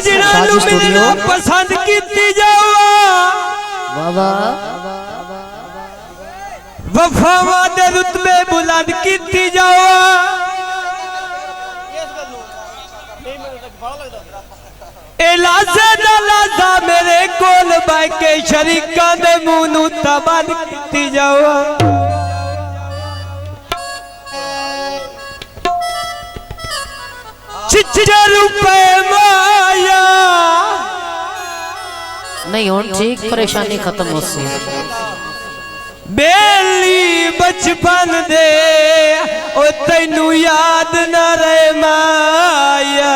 सजना मेरा पसंद की जावा वफावा दे रुतबे बुलंद की जावा लाजा मेरे कोल बैके शरीका दे मुंह नू तबन की जावा चिच्चे रुपए माया नहीं हो ठीक परेशानी खत्म हो सी बेली बचपन दे ओ तैनू याद न रहे माया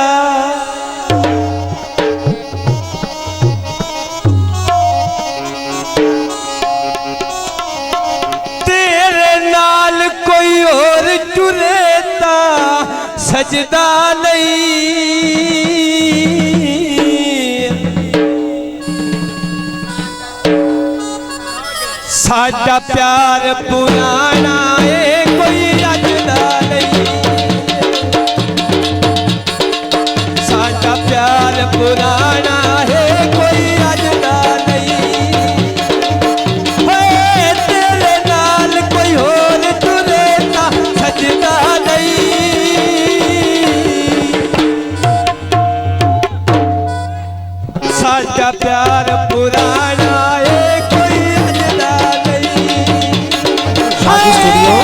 तेरे नाल कोई और टुरेता सजदा नहीं साडा प्यार पुराना है कोई अजदा नहीं साडा प्यार पुराना है कोई अजदा नहीं तेरे नाल कोई और तुरेता सजदा नहीं साडा प्यार पुराना है स्टूडियो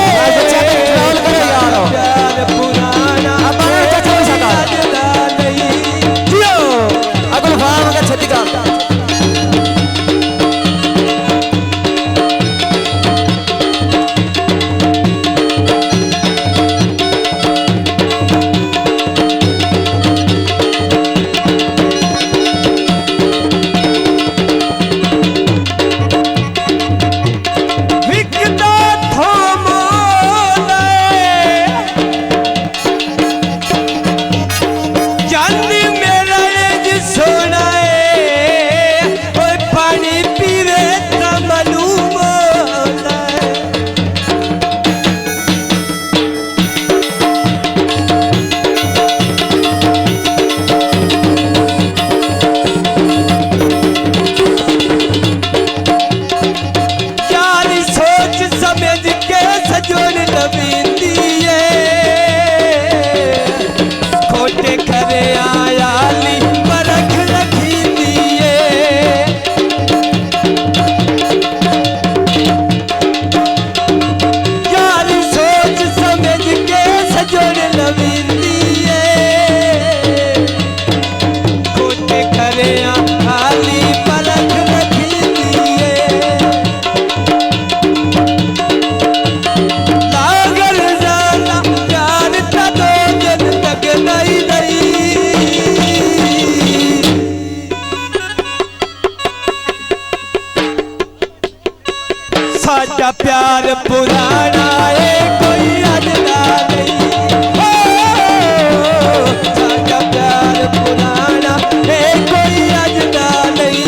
साडा प्यार पुराना है कोई अजदा नहीं साडा प्यार पुराना है कोई अजदा नहीं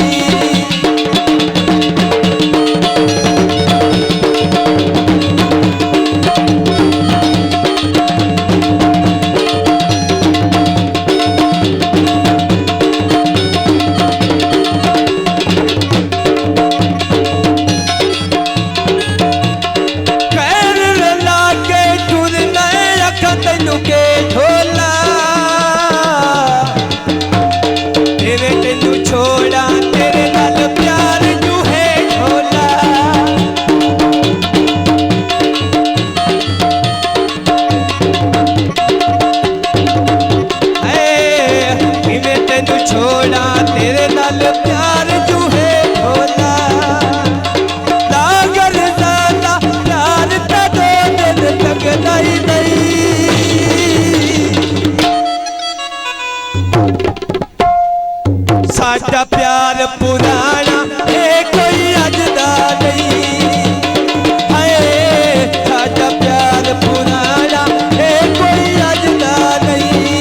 साडा प्यार पुराना है कोई अजदा नहीं साडा प्यार पुराना है कोई अजदा नहीं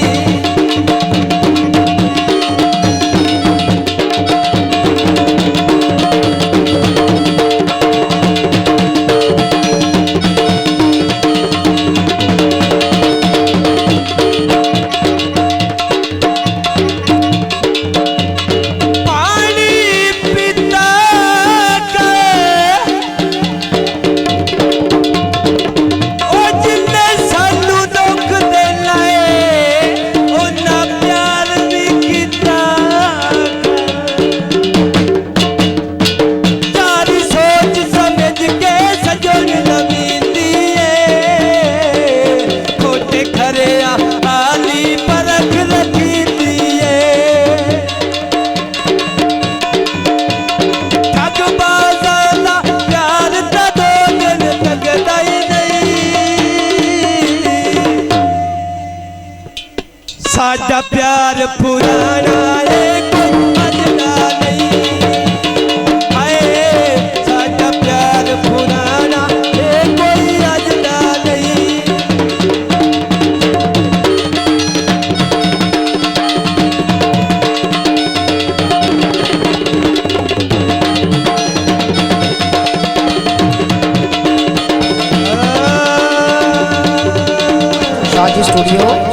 प्यार पुराना है कोई बदला नहीं हाय साडा प्यार पुराना है कोई बदला नहीं शादी स्टूडियो